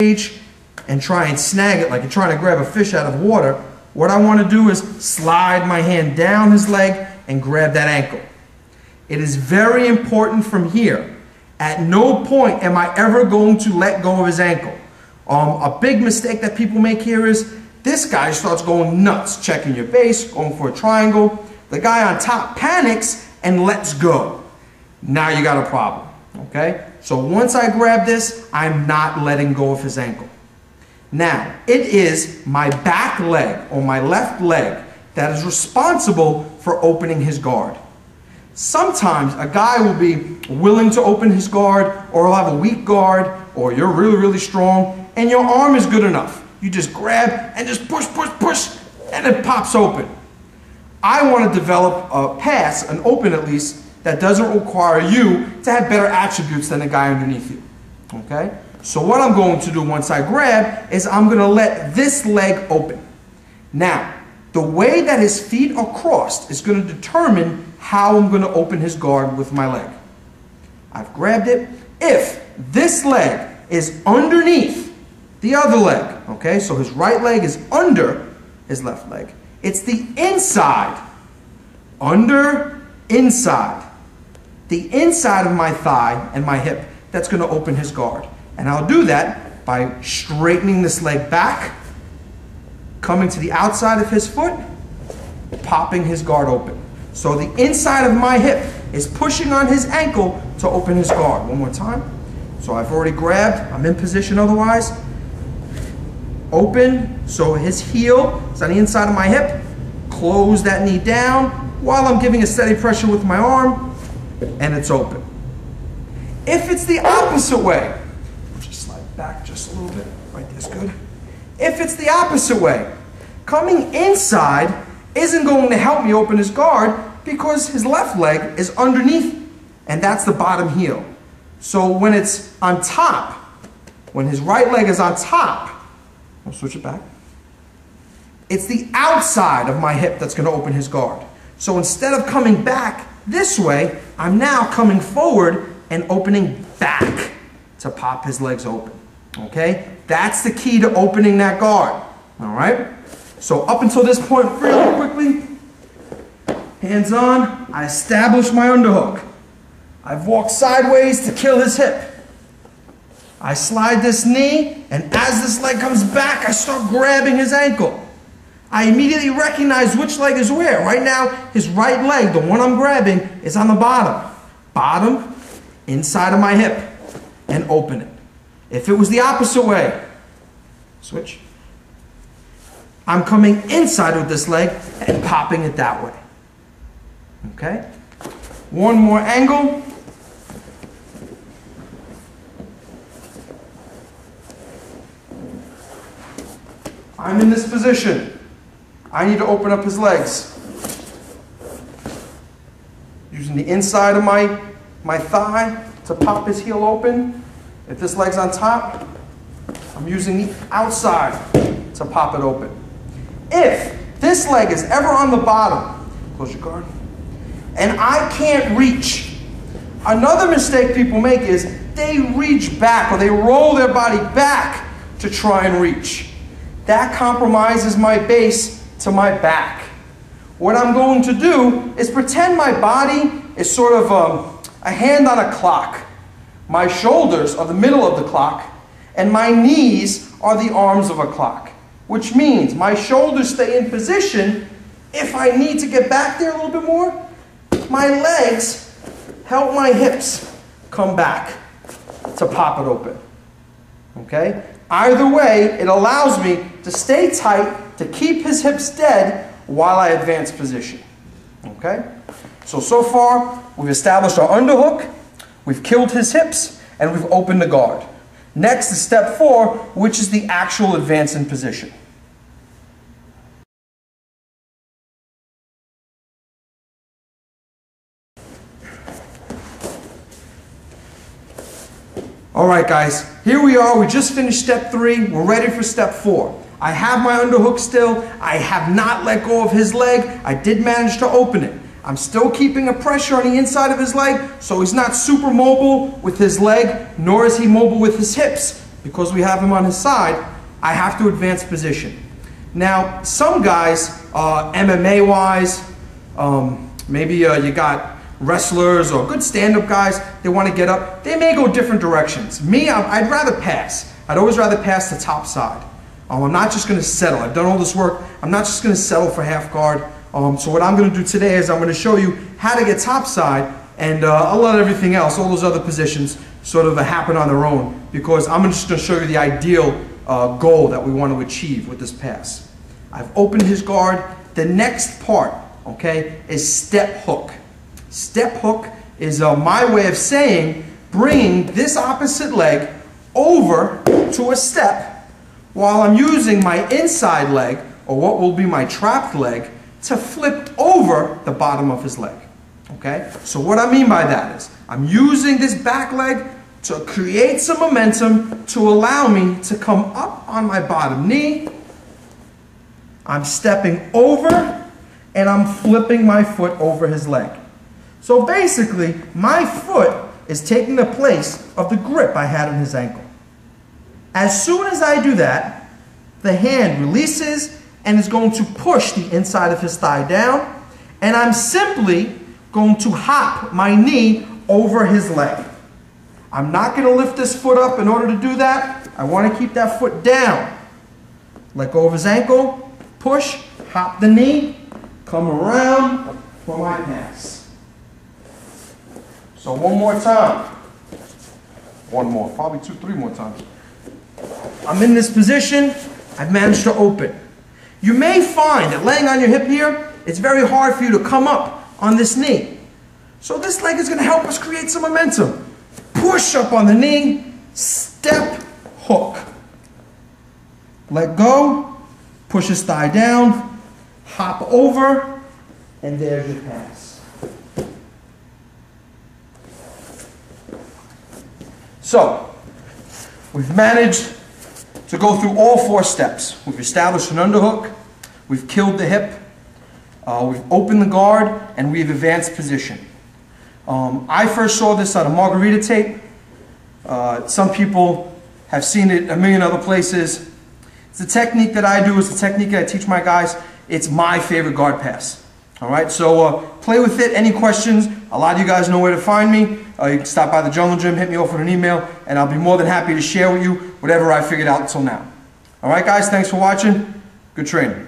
and try and snag it like you're trying to grab a fish out of water. What I want to do is slide my hand down his leg and grab that ankle. It is very important from here. At no point am I ever going to let go of his ankle. A big mistake that people make here is this guy starts going nuts, checking your base, going for a triangle. The guy on top panics and lets go. Now you got a problem, okay? So once I grab this, I'm not letting go of his ankle. Now, it is my back leg or my left leg that is responsible for opening his guard. Sometimes a guy will be willing to open his guard, or he'll have a weak guard, or you're really, really strong, and your arm is good enough. You just grab and just push, push, push, and it pops open. I want to develop a pass, an open at least, that doesn't require you to have better attributes than the guy underneath you. Okay? So what I'm going to do once I grab is I'm going to let this leg open. Now, the way that his feet are crossed is going to determine how I'm going to open his guard with my leg. I've grabbed it. If this leg is underneath the other leg, okay, so his right leg is under his left leg. It's the inside, under, inside. The inside of my thigh and my hip that's going to open his guard. And I'll do that by straightening this leg back, coming to the outside of his foot, popping his guard open. So the inside of my hip is pushing on his ankle to open his guard. One more time. So I've already grabbed, I'm in position otherwise. Open, so his heel is on the inside of my hip. Close that knee down while I'm giving a steady pressure with my arm, and it's open. If it's the opposite way, just slide back just a little bit, right there's good. If it's the opposite way, coming inside isn't going to help me open his guard because his left leg is underneath, and that's the bottom heel. So when it's on top, when his right leg is on top, I'll switch it back. It's the outside of my hip that's going to open his guard. So instead of coming back this way, I'm now coming forward and opening back to pop his legs open. Okay? That's the key to opening that guard. All right? So up until this point, really quickly, hands on, I establish my underhook. I've walked sideways to kill his hip. I slide this knee, and as this leg comes back, I start grabbing his ankle. I immediately recognize which leg is where. Right now, his right leg, the one I'm grabbing, is on the bottom. Bottom, inside of my hip, and open it. If it was the opposite way, switch. I'm coming inside with this leg and popping it that way. Okay? One more angle. I'm in this position. I need to open up his legs. Using the inside of my thigh to pop his heel open. If this leg's on top, I'm using the outside to pop it open. If this leg is ever on the bottom, close your guard, and I can't reach, another mistake people make is they reach back or they roll their body back to try and reach. That compromises my base to my back. What I'm going to do is pretend my body is sort of a hand on a clock. My shoulders are the middle of the clock, and my knees are the arms of a clock, which means my shoulders stay in position. If I need to get back there a little bit more, my legs help my hips come back to pop it open. Okay? Either way, it allows me to stay tight, to keep his hips dead while I advance position. Okay? So far, we've established our underhook, we've killed his hips, and we've opened the guard. Next is step 4, which is the actual advance in position. Alright guys, here we are, we just finished step 3, we're ready for step 4. I have my underhook still, I have not let go of his leg, I did manage to open it. I'm still keeping a pressure on the inside of his leg, so he's not super mobile with his leg, nor is he mobile with his hips. because we have him on his side, I have to advance position. Now, some guys, MMA-wise, maybe you got wrestlers or good stand-up guys, they want to get up. They may go different directions. Me, I'd rather pass. I'd always rather pass the top side. I'm not just going to settle. I've done all this work. I'm not just going to settle for half guard. So what I'm going to do today is I'm going to show you how to get top side, and I'll let everything else, all those other positions, sort of happen on their own, because I'm just going to show you the ideal goal that we want to achieve with this pass. I've opened his guard. The next part, okay, is step hook. Step hook is my way of saying bringing this opposite leg over to a step while I'm using my inside leg, or what will be my trapped leg, to flip over the bottom of his leg. Okay? So what I mean by that is I'm using this back leg to create some momentum to allow me to come up on my bottom knee. I'm stepping over and I'm flipping my foot over his leg. So basically, my foot is taking the place of the grip I had on his ankle. As soon as I do that, the hand releases and is going to push the inside of his thigh down, and I'm simply going to hop my knee over his leg. I'm not going to lift this foot up in order to do that. I want to keep that foot down. Let go of his ankle, push, hop the knee, come around for my pass. So one more time. One more, probably 2, 3 more times. I'm in this position. I've managed to open. You may find that laying on your hip here, it's very hard for you to come up on this knee. So this leg is going to help us create some momentum. Push up on the knee, step, hook. Let go, push his thigh down, hop over, and there's your pass. So, we've managed to go through all 4 steps. We've established an underhook, we've killed the hip, we've opened the guard, and we've advanced position. I first saw this on a Margarida tape. Some people have seen it a million other places. It's a technique that I do. It's a technique that I teach my guys. It's my favorite guard pass. All right, so play with it. Any questions? A lot of you guys know where to find me. You can stop by the Jungle Gym, hit me off with an email, and I'll be more than happy to share with you whatever I figured out until now. All right, guys, thanks for watching. Good training.